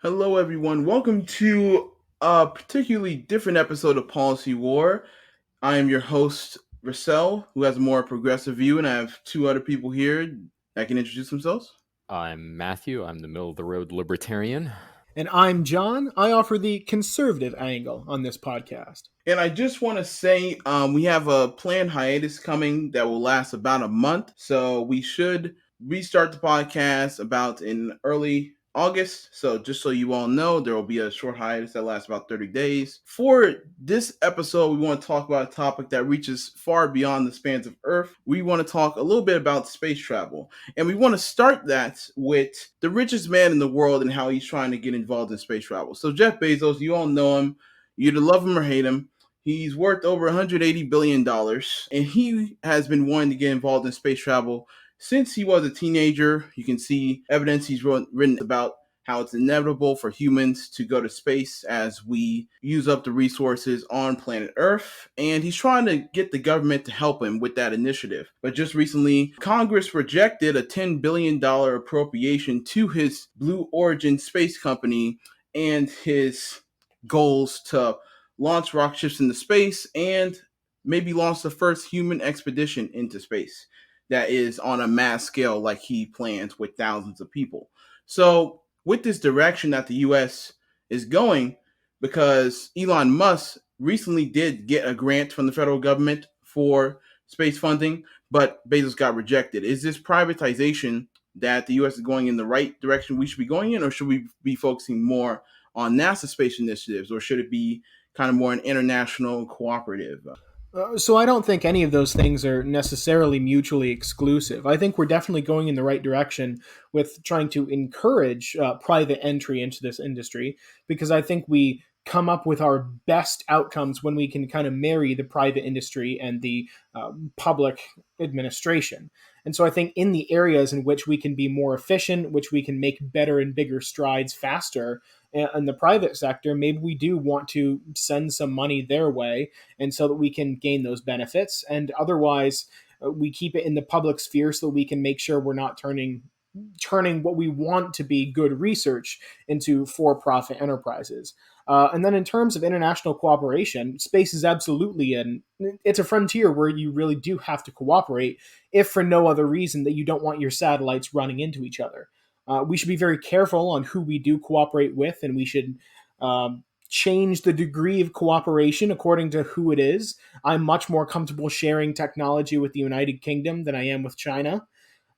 Hello, everyone. Welcome to a particularly different episode of Policy War. I am your host, Russell, who has a more progressive view, and I have two other people here that can introduce themselves. I'm Matthew. I'm the middle of the road libertarian. And I'm John. I offer the conservative angle on this podcast. And I just want to say we have a planned hiatus coming that will last about a month. So we should restart the podcast about in early August. So just so you all know, there will be a short hiatus that lasts about 30 days. For this episode, we want to talk about a topic that reaches far beyond the spans of Earth. We want to talk a little bit about space travel. And we want to start that with the richest man in the world and how he's trying to get involved in space travel. So Jeff Bezos, you all know him. You either love him or hate him. He's worth over $180 billion, and he has been wanting to get involved in space travel since he was a teenager. You can see evidence he's written about how it's inevitable for humans to go to space as we use up the resources on planet Earth. And he's trying to get the government to help him with that initiative. But just recently, Congress rejected a $10 billion appropriation to his Blue Origin space company and his goals to launch rocket ships into space and maybe launch the first human expedition into space that is on a mass scale like he plans with thousands of people. So with this direction that the US is going, because Elon Musk recently did get a grant from the federal government for space funding, but Bezos got rejected. Is this privatization that the US is going in the right direction we should be going in, or should we be focusing more on NASA space initiatives, or should it be kind of more an international cooperative? So I don't think any of those things are necessarily mutually exclusive. I think we're definitely going in the right direction with trying to encourage private entry into this industry, because I think we come up with our best outcomes when we can kind of marry the private industry and the public administration. And so I think in the areas in which we can be more efficient, which we can make better and bigger strides faster in the private sector, maybe we do want to send some money their way, and so that we can gain those benefits. And otherwise, we keep it in the public sphere so that we can make sure we're not turning what we want to be good research into for-profit enterprises. And then in terms of international cooperation, space is absolutely it's a frontier where you really do have to cooperate, if for no other reason that you don't want your satellites running into each other. We should be very careful on who we do cooperate with, and we should change the degree of cooperation according to who it is. I'm much more comfortable sharing technology with the United Kingdom than I am with China.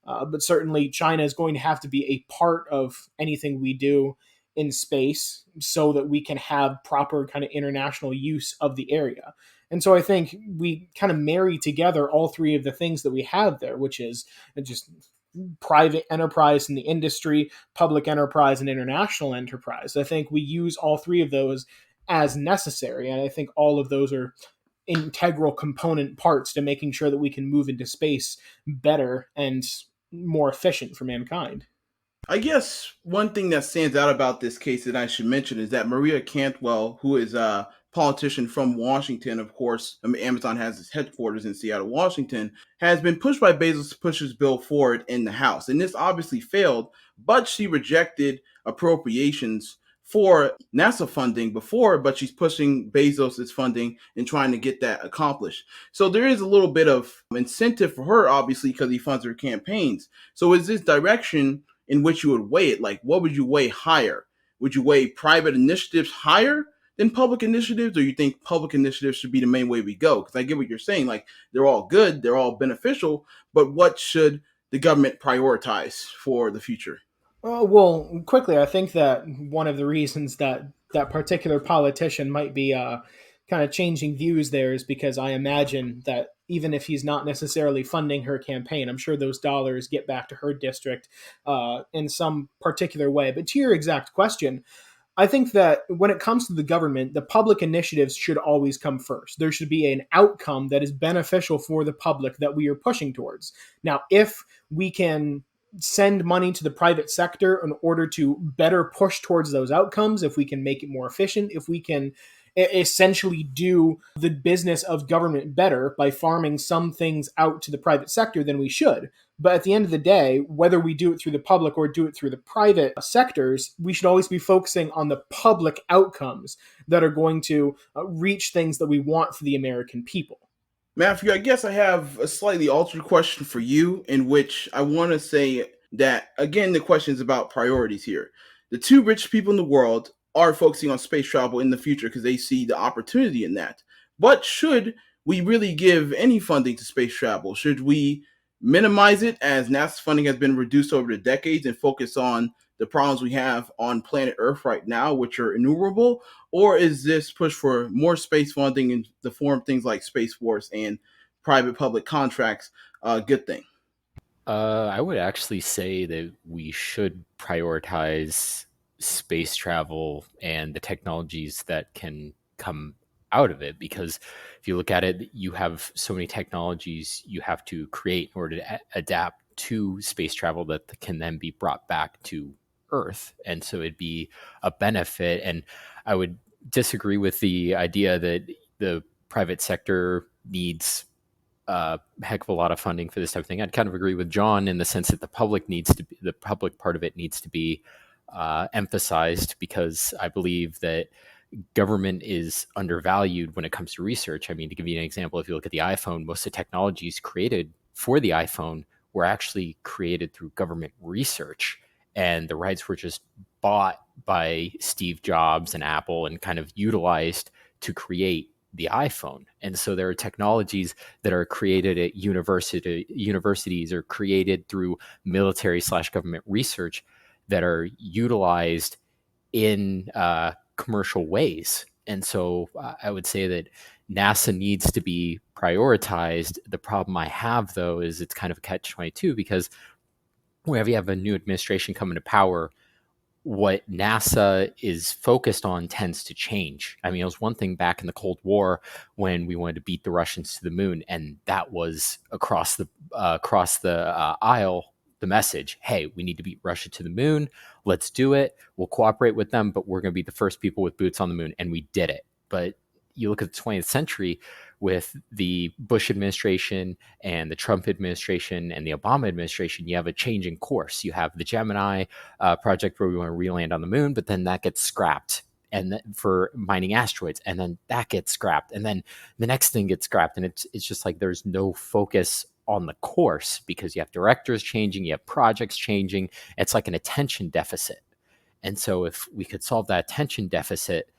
But certainly China is going to have to be a part of anything we do in space so that we can have proper kind of international use of the area. And so I think we kind of marry together all three of the things that we have there, which is just private enterprise in the industry, public enterprise, and international enterprise. I think we use all three of those as necessary. And I think all of those are integral component parts to making sure that we can move into space better and more efficient for mankind. I guess one thing that stands out about this case that I should mention is that Maria Cantwell, who is a politician from Washington, of course, Amazon has its headquarters in Seattle, Washington, has been pushed by Bezos to push his bill forward in the House. And this obviously failed, but she rejected appropriations for NASA funding before, but she's pushing Bezos' funding and trying to get that accomplished. So there is a little bit of incentive for her, obviously, because he funds her campaigns. So is this direction in which you would weigh it? Like, what would you weigh higher? Would you weigh private initiatives higher than public initiatives, or you think public initiatives should be the main way we go? Because I get what you're saying. Like, they're all good, they're all beneficial, but what should the government prioritize for the future? Well, quickly, I think that one of the reasons that that particular politician might be kind of changing views there is because I imagine that even if he's not necessarily funding her campaign, I'm sure those dollars get back to her district in some particular way. But to your exact question, I think that when it comes to the government, the public initiatives should always come first. There should be an outcome that is beneficial for the public that we are pushing towards. Now, if we can send money to the private sector in order to better push towards those outcomes, if we can make it more efficient, if we can essentially do the business of government better by farming some things out to the private sector, then we should. But at the end of the day, whether we do it through the public or do it through the private sectors, we should always be focusing on the public outcomes that are going to reach things that we want for the American people. Matthew, I guess I have a slightly altered question for you, in which I want to say that, again, the question is about priorities here. The two richest people in the world are focusing on space travel in the future because they see the opportunity in that. But should we really give any funding to space travel? Should we minimize it, as NASA's funding has been reduced over the decades, and focus on the problems we have on planet Earth right now, which are innumerable? Or is this push for more space funding in the form of things like Space Force and private public contracts a good thing? I would actually say that we should prioritize space travel and the technologies that can come out of it. Because if you look at it, you have so many technologies you have to create in order to adapt to space travel that can then be brought back to Earth. And so it'd be a benefit. And I would disagree with the idea that the private sector needs a heck of a lot of funding for this type of thing. I'd kind of agree with John in the sense that the public part of it needs to be emphasized, because I believe that government is undervalued when it comes to research. I mean, to give you an example, if you look at the iPhone, most of the technologies created for the iPhone were actually created through government research, and the rights were just bought by Steve Jobs and Apple and kind of utilized to create the iPhone. And so there are technologies that are created at universities or created through military/government research that are utilized in commercial ways. And so I would say that NASA needs to be prioritized. The problem I have, though, is it's kind of a catch-22, because whenever you have a new administration come into power, what NASA is focused on tends to change. I mean, it was one thing back in the Cold War when we wanted to beat the Russians to the moon, and that was across the aisle, the message: hey, we need to beat Russia to the moon. Let's do it. We'll cooperate with them, but we're going to be the first people with boots on the moon, and we did it. But you look at the 20th century with the Bush administration and the Trump administration and the Obama administration, you have a change in course. You have the Gemini project where we want to re-land on the moon, but then that gets scrapped, and for mining asteroids, and then that gets scrapped, and then the next thing gets scrapped, and it's just like there's no focus on the course, because you have directors changing, you have projects changing. It's like an attention deficit. And so if we could solve that attention deficit,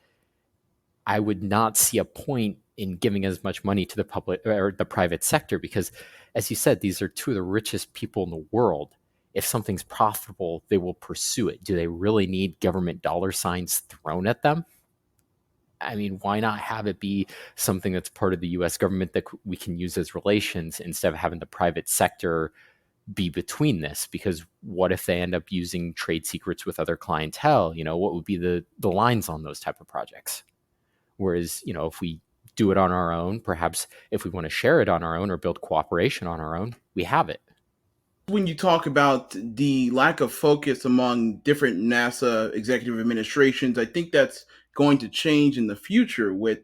I would not see a point in giving as much money to the public or the private sector, because, as you said, these are two of the richest people in the world. If something's profitable, they will pursue it. Do they really need government dollar signs thrown at them? I mean, why not have it be something that's part of the US government that we can use as relations, instead of having the private sector be between this? Because what if they end up using trade secrets with other clientele? What would be the lines on those type of projects? Whereas, if we do it on our own, perhaps if we want to share it on our own or build cooperation on our own, we have it. When you talk about the lack of focus among different NASA executive administrations, I think that's going to change in the future, with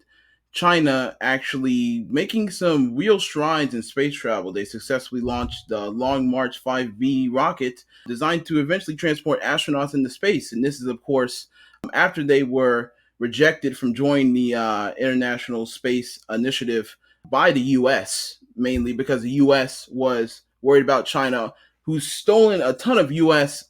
China actually making some real strides in space travel. They successfully launched the Long March 5B rocket, designed to eventually transport astronauts into space. And this is, of course, after they were rejected from joining the International Space Initiative by the U.S., mainly because the U.S. was worried about China, who's stolen a ton of U.S.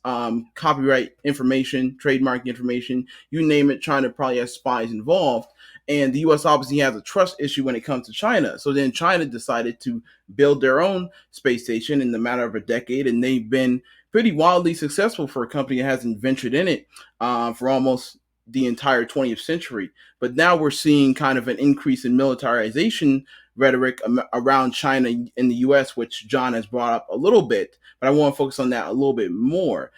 Copyright information, trademark information, you name it. China probably has spies involved. And the U.S. obviously has a trust issue when it comes to China. So then China decided to build their own space station in the matter of a decade, and they've been pretty wildly successful for a company that hasn't ventured in it for almost the entire 20th century. But now we're seeing kind of an increase in militarization rhetoric around China in the U.S., which John has brought up a little bit, but I want to focus on that a little bit more.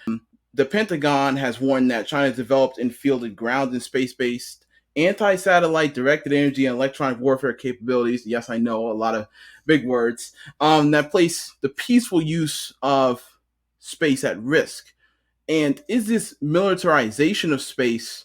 The Pentagon has warned that China has developed and fielded ground and space-based anti-satellite directed energy and electronic warfare capabilities. Yes, I know, a lot of big words, that place the peaceful use of space at risk. And is this militarization of space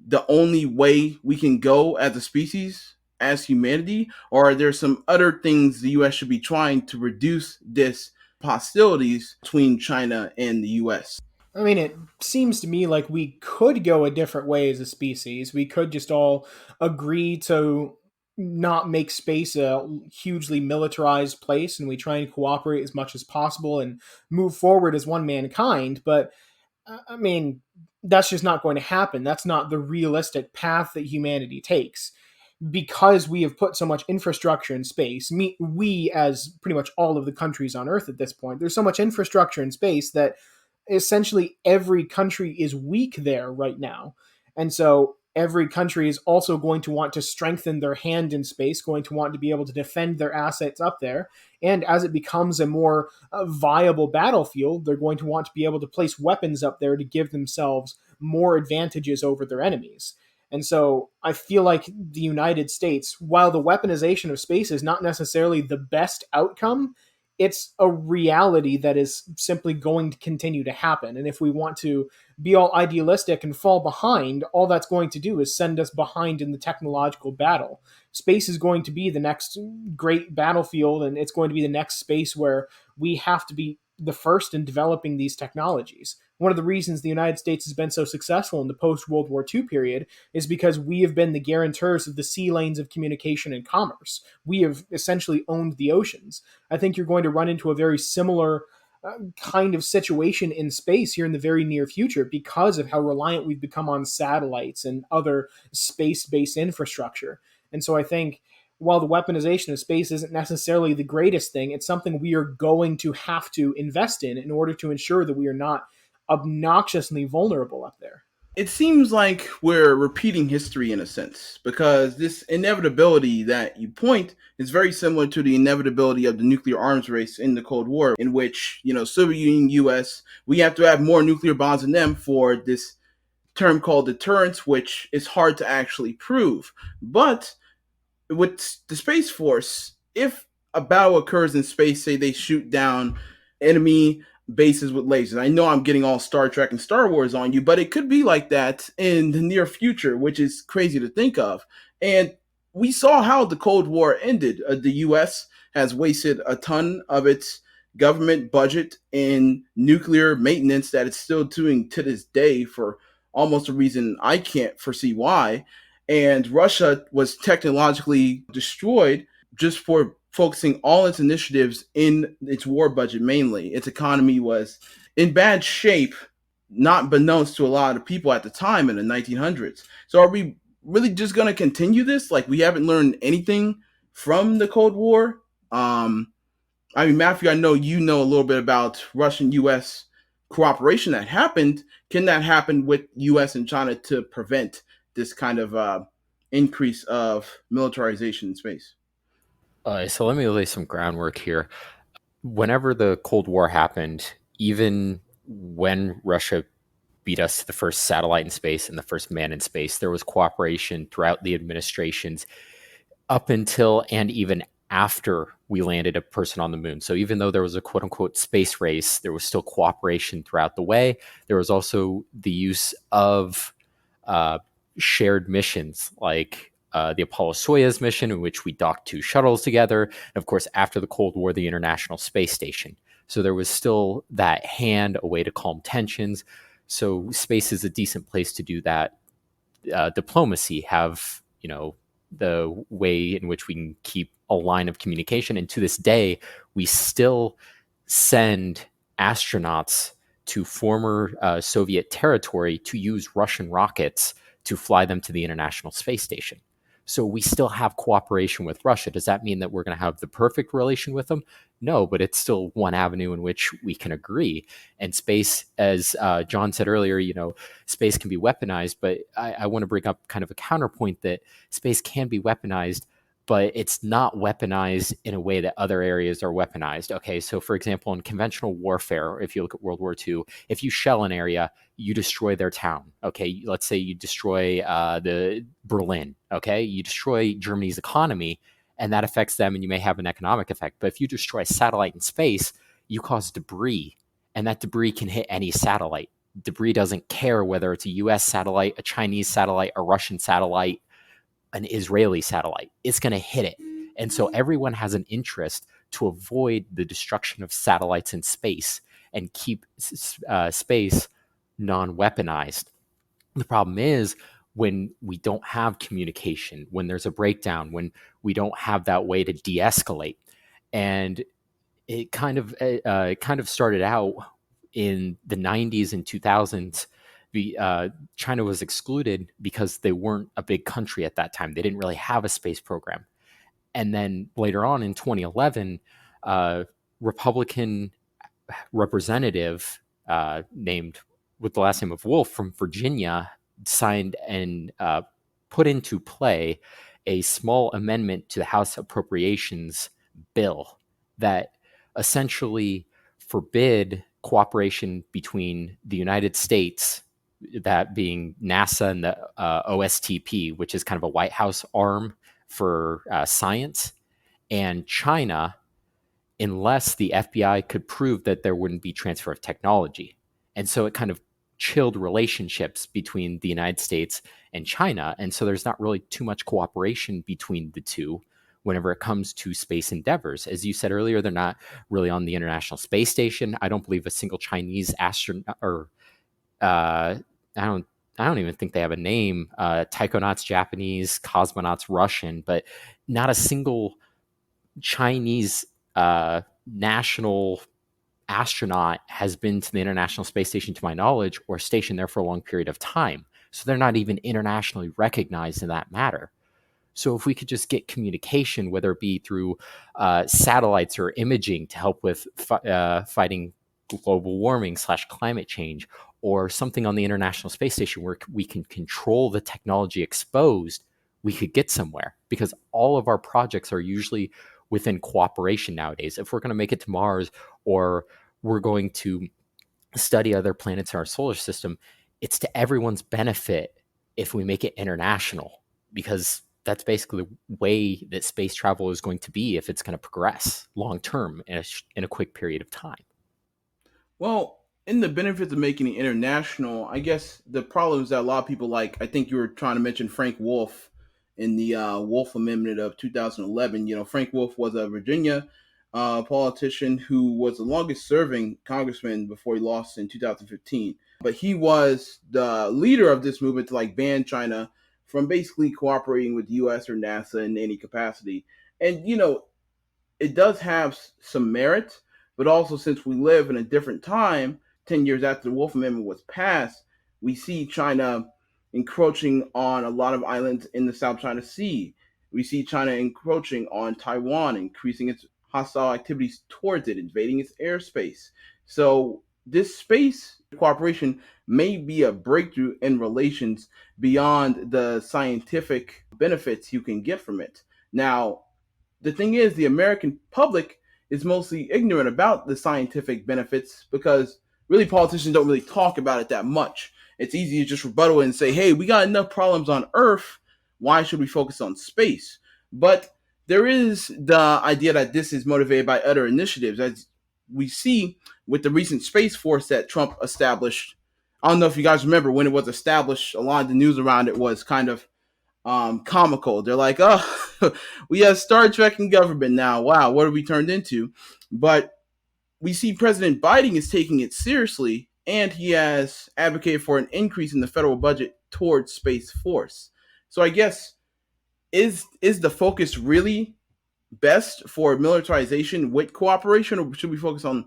the only way we can go as a species, as humanity, or are there some other things the U.S. should be trying to reduce this hostilities between China and the US. I mean, it seems to me like we could go a different way as a species. We could just all agree to not make space a hugely militarized place, and we try and cooperate as much as possible and move forward as one mankind. But I mean, that's just not going to happen. That's not the realistic path that humanity takes. Because we have put so much infrastructure in space, we as pretty much all of the countries on Earth at this point, there's so much infrastructure in space that essentially every country is weak there right now. And so every country is also going to want to strengthen their hand in space, going to want to be able to defend their assets up there. And as it becomes a more viable battlefield, they're going to want to be able to place weapons up there to give themselves more advantages over their enemies. And so I feel like the United States, while the weaponization of space is not necessarily the best outcome, it's a reality that is simply going to continue to happen. And if we want to be all idealistic and fall behind, all that's going to do is send us behind in the technological battle. Space is going to be the next great battlefield, and it's going to be the next space where we have to be the first in developing these technologies. One of the reasons the United States has been so successful in the post-World War II period is because we have been the guarantors of the sea lanes of communication and commerce. We have essentially owned the oceans. I think you're going to run into a very similar kind of situation in space here in the very near future because of how reliant we've become on satellites and other space-based infrastructure. And so I think while the weaponization of space isn't necessarily the greatest thing, it's something we are going to have to invest in order to ensure that we are not obnoxiously vulnerable up there. It seems like we're repeating history in a sense, because this inevitability that you point is very similar to the inevitability of the nuclear arms race in the Cold War, in which, Soviet Union, US, we have to have more nuclear bombs than them for this term called deterrence, which is hard to actually prove. But with the Space Force, if a battle occurs in space, say they shoot down enemy bases with lasers. I know I'm getting all Star Trek and Star Wars on you, but it could be like that in the near future, which is crazy to think of. And we saw how the Cold War ended. The US has wasted a ton of its government budget in nuclear maintenance that it's still doing to this day for almost a reason I can't foresee why. And Russia was technologically destroyed just for focusing all its initiatives in its war budget mainly. Its economy was in bad shape, not beknownst to a lot of people at the time in the 1900s. So are we really just going to continue this? Like, we haven't learned anything from the Cold War? Matthew, I know you know a little bit about Russian-U.S. cooperation that happened. Can that happen with U.S. and China to prevent this kind of increase of militarization in space? So let me lay some groundwork here. Whenever the Cold War happened, even when Russia beat us to the first satellite in space and the first man in space, there was cooperation throughout the administrations up until and even after we landed a person on the moon. So even though there was a quote unquote space race, there was still cooperation throughout the way. There was also the use of shared missions like the Apollo-Soyuz mission, in which we docked two shuttles together. And of course, after the Cold War, the International Space Station. So there was still that hand, a way to calm tensions. So space is a decent place to do that. Diplomacy, have, the way in which we can keep a line of communication. And to this day, we still send astronauts to former Soviet territory to use Russian rockets to fly them to the International Space Station. So we still have cooperation with Russia. Does that mean that we're going to have the perfect relation with them? No, but it's still one avenue in which we can agree. And space, as John said earlier, space can be weaponized, but I want to bring up kind of a counterpoint that space can be weaponized, but it's not weaponized in a way that other areas are weaponized. Okay, so for example, in conventional warfare, if you look at World War II, if you shell an area, you destroy their town. Okay, let's say you destroy the Berlin. Okay, you destroy Germany's economy, and that affects them, and you may have an economic effect. But if you destroy a satellite in space, you cause debris, and that debris can hit any satellite. Debris doesn't care whether it's a US satellite, a Chinese satellite, a Russian satellite, an Israeli satellite. It's going to hit it. And so everyone has an interest to avoid the destruction of satellites in space and keep space non-weaponized. The problem is when we don't have communication, when there's a breakdown, when we don't have that way to de-escalate. And it kind of started out in the 90s and 2000s. China was excluded because they weren't a big country at that time. They didn't really have a space program. And then later on in 2011, Republican representative named with the last name of Wolf from Virginia signed and put into play a small amendment to the House Appropriations bill that essentially forbid cooperation between the United States, that being NASA, and the OSTP, which is kind of a White House arm for science, and China, unless the FBI could prove that there wouldn't be transfer of technology. And so it kind of chilled relationships between the United States and China. And so there's not really too much cooperation between the two whenever it comes to space endeavors. As you said earlier, they're not really on the International Space Station. I don't believe a single Chinese astronaut, or I don't even think they have a name. Taikonauts Japanese, cosmonauts Russian, but not a single Chinese national astronaut has been to the International Space Station, to my knowledge, or stationed there for a long period of time. So they're not even internationally recognized in that matter. So if we could just get communication, whether it be through satellites or imaging to help with fighting global warming / climate change, or something on the International Space Station where we can control the technology exposed, we could get somewhere, because all of our projects are usually within cooperation nowadays. If we're going to make it to Mars, or we're going to study other planets in our solar system, it's to everyone's benefit if we make it international, because that's basically the way that space travel is going to be if it's going to progress long term in a quick period of time. Well, in the benefits of making it international, I guess the problem is that a lot of people, like, I think you were trying to mention Frank Wolf in the Wolf Amendment of 2011. You know, Frank Wolf was a Virginia politician who was the longest serving congressman before he lost in 2015. But he was the leader of this movement to like ban China from basically cooperating with the U.S. or NASA in any capacity. And, you know, it does have some merit, but also since we live in a different time, 10 years after the Wolf Amendment was passed, we see China encroaching on a lot of islands in the South China Sea. We see China encroaching on Taiwan, increasing its hostile activities towards it, invading its airspace. So this space cooperation may be a breakthrough in relations beyond the scientific benefits you can get from it. Now, the thing is, the American public is mostly ignorant about the scientific benefits because really politicians don't really talk about it that much. It's easy to just rebuttal and say, hey, we got enough problems on Earth. Why should we focus on space? But there is the idea that this is motivated by other initiatives, as we see with the recent Space Force that Trump established. I don't know if you guys remember when it was established, a lot of the news around it was kind of comical. They're like, oh, we have Star Trek in government now. Wow, what have we turned into? But we see President Biden is taking it seriously, and he has advocated for an increase in the federal budget towards Space Force. So I guess, is the focus really best for militarization with cooperation, or should we focus on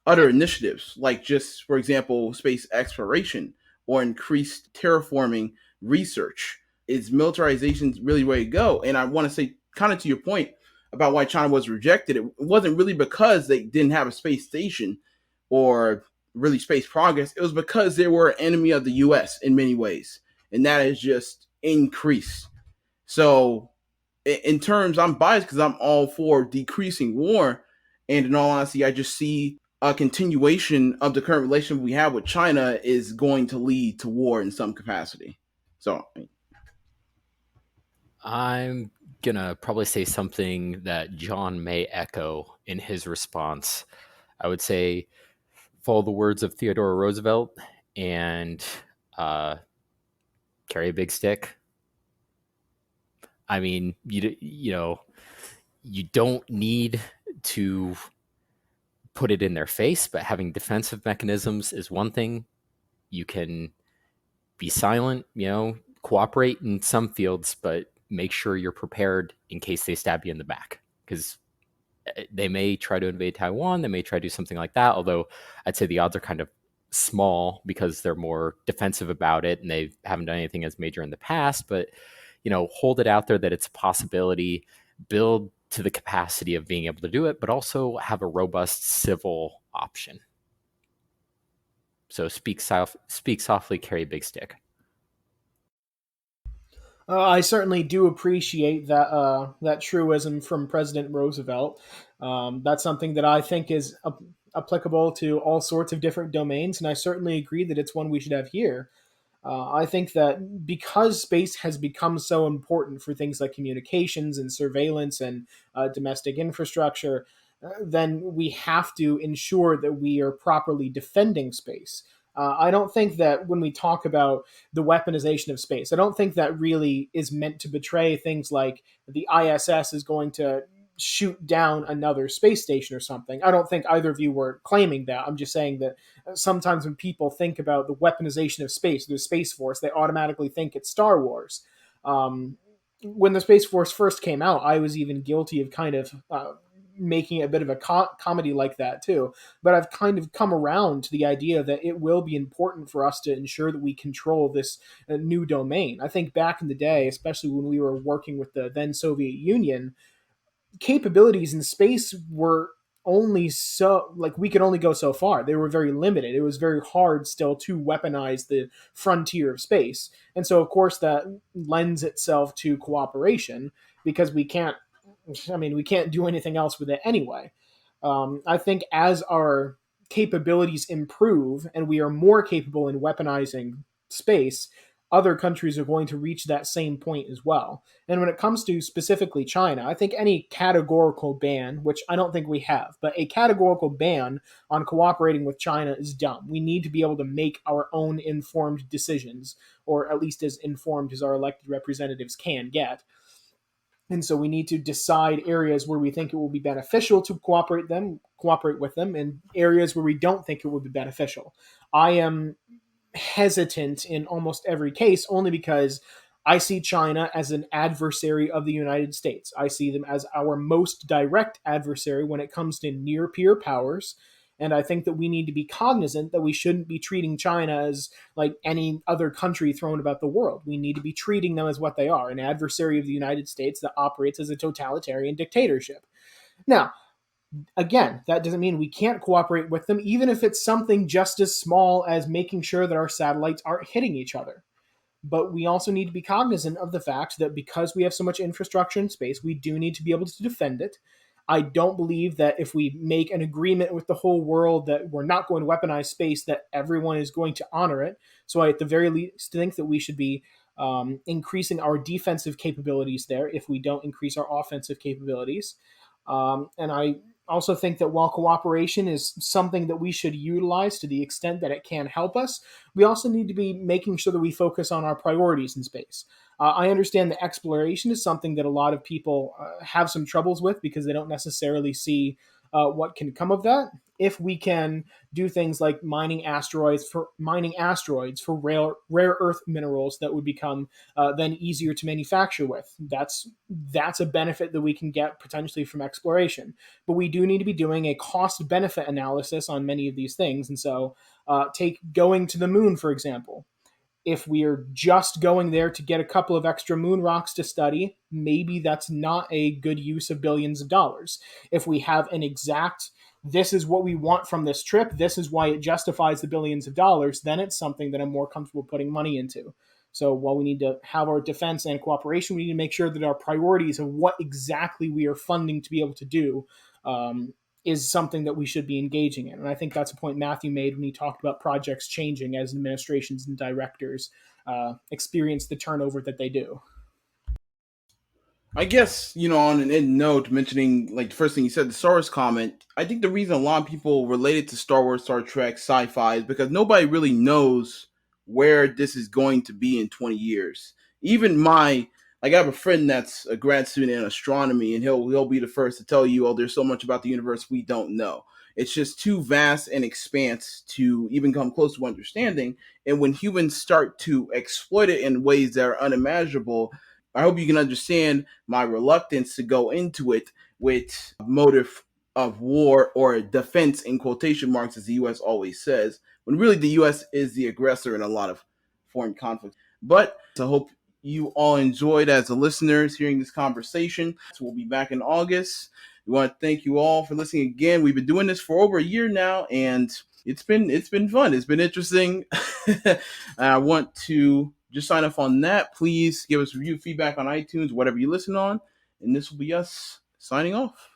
other initiatives, like just, for example, space exploration or increased terraforming research? Is militarization really the way to go? And I want to say, kind of to your point about why China was rejected, it wasn't really because they didn't have a space station or really space progress. It was because they were an enemy of the U.S. in many ways, and that has just increased. So, in terms, I'm biased because I'm all for decreasing war, and in all honesty, I just see a continuation of the current relationship we have with China is going to lead to war in some capacity. So, I'm going to probably say something that John may echo in his response. I would say follow the words of Theodore Roosevelt and carry a big stick. I mean, you know, you don't need to put it in their face, but having defensive mechanisms is one thing. You can be silent, cooperate in some fields, but make sure you're prepared in case they stab you in the back. Because they may try to invade Taiwan, they may try to do something like that, although I'd say the odds are kind of small because they're more defensive about it and they haven't done anything as major in the past. But, hold it out there that it's a possibility, build to the capacity of being able to do it, but also have a robust civil option. So speak softly, carry a big stick. I certainly do appreciate that truism from President Roosevelt. That's something that I think is applicable to all sorts of different domains, and I certainly agree that it's one we should have here. I think that because space has become so important for things like communications and surveillance and domestic infrastructure, then we have to ensure that we are properly defending space. I don't think that when we talk about the weaponization of space, I don't think that really is meant to betray things like the ISS is going to shoot down another space station or something. I don't think either of you were claiming that. I'm just saying that sometimes when people think about the weaponization of space, the Space Force, they automatically think it's Star Wars. When the Space Force first came out, I was even guilty of kind of making a bit of a comedy like that too. But I've kind of come around to the idea that it will be important for us to ensure that we control this new domain. I think back in the day, especially when we were working with the then Soviet Union, capabilities in space were only so, like, we could only go so far. They were very limited. It was very hard still to weaponize the frontier of space. And so of course that lends itself to cooperation because we can't do anything else with it anyway. I think as our capabilities improve and we are more capable in weaponizing space, other countries are going to reach that same point as well. And when it comes to specifically China, I think any categorical ban, which I don't think we have, but a categorical ban on cooperating with China is dumb. We need to be able to make our own informed decisions, or at least as informed as our elected representatives can get. And so we need to decide areas where we think it will be beneficial to cooperate with them, and areas where we don't think it will be beneficial. I am hesitant in almost every case only because I see China as an adversary of the United States. I see them as our most direct adversary when it comes to near peer powers. And I think that we need to be cognizant that we shouldn't be treating China as like any other country thrown about the world. We need to be treating them as what they are, an adversary of the United States that operates as a totalitarian dictatorship. Now, again, that doesn't mean we can't cooperate with them, even if it's something just as small as making sure that our satellites aren't hitting each other. But we also need to be cognizant of the fact that because we have so much infrastructure in space, we do need to be able to defend it. I don't believe that if we make an agreement with the whole world that we're not going to weaponize space, that everyone is going to honor it. So I, at the very least, think that we should be increasing our defensive capabilities there if we don't increase our offensive capabilities. And I also think that while cooperation is something that we should utilize to the extent that it can help us, we also need to be making sure that we focus on our priorities in space. I understand that exploration is something that a lot of people have some troubles with because they don't necessarily see what can come of that. If we can do things like mining asteroids for rare earth minerals that would become then easier to manufacture with, that's a benefit that we can get potentially from exploration. But we do need to be doing a cost benefit analysis on many of these things. And so take going to the moon, for example. If we are just going there to get a couple of extra moon rocks to study, maybe that's not a good use of billions of dollars. If we have an exact, this is what we want from this trip, this is why it justifies the billions of dollars, then it's something that I'm more comfortable putting money into. So while we need to have our defense and cooperation, we need to make sure that our priorities of what exactly we are funding to be able to do is something that we should be engaging in. And I think that's a point Matthew made when he talked about projects changing as administrations and directors experience the turnover that they do. I guess, on an end note, mentioning like the first thing you said, the Star Wars comment, I think the reason a lot of people related to Star Wars, Star Trek, sci-fi is because nobody really knows where this is going to be in 20 years. Even my like I have a friend that's a grad student in astronomy, and he'll be the first to tell you, oh, there's so much about the universe we don't know. It's just too vast and expanse to even come close to understanding. And when humans start to exploit it in ways that are unimaginable, I hope you can understand my reluctance to go into it with motive of war or defense in quotation marks, as the U.S. always says, when really the U.S. is the aggressor in a lot of foreign conflicts. But I hope you all enjoyed as the listeners hearing this conversation. So we'll be back in August. We want to thank you all for listening again. We've been doing this for over a year now, and it's been fun. It's been interesting. I want to just sign off on that. Please give us review feedback on iTunes, whatever you listen on. And this will be us signing off.